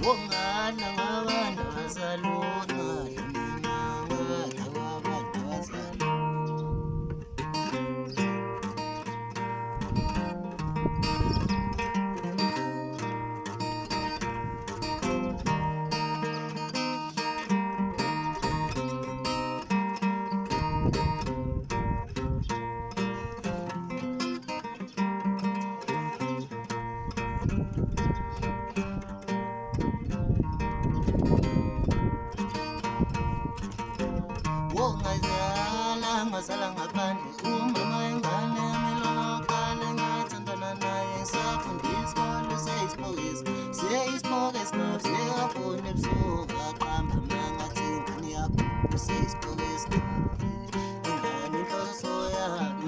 wongana wabantu bazalona ngalakatha wabantu bazalona Ngazala ngaphandle umama ingane yamilona uqale ngathandana naye safundiswa ispoki sekafuna ebusuku aqamba mangathi ingane yakho ispoki ingane inhloso yakho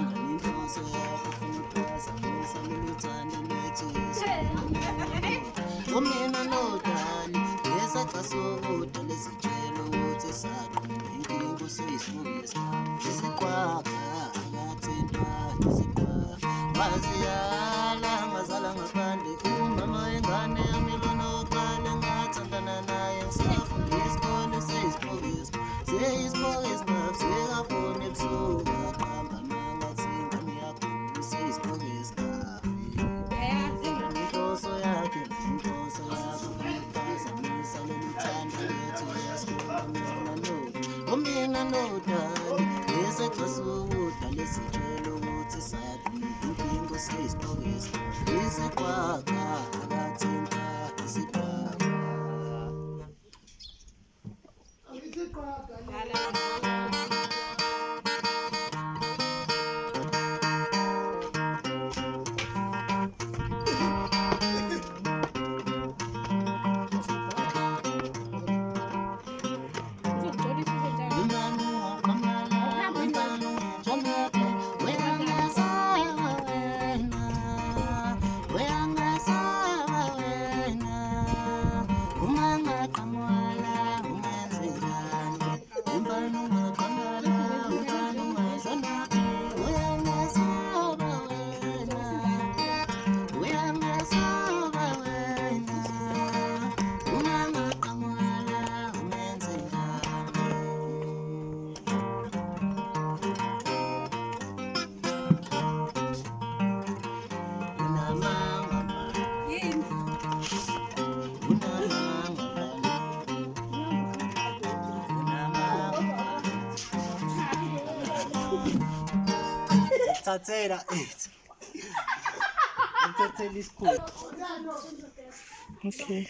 ufuna ukuphazamisa loluthando lwethu umina nodali ngesaca sokuda lesitshelo ukuthi saqonda inkinga useyispoki isikwakha akathintwa isikwakha waziyala ngazala ngaphandle umama ingane yamilona uqale ngathandana naye ngisafundiswa ispoki sekafuna ebusuku aqamba mangathi ingane yakho ispoki inhloso yakhe ukuphazamisa loluthando lwethu umina nodali ngesaca sokuda lesitshelo ukuthi saqonda inkinga useyispoki isikwakha akathintwa isikwakha Tatsela it. Tatsela is cool. Okay.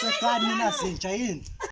Sekarang ni nasi cair.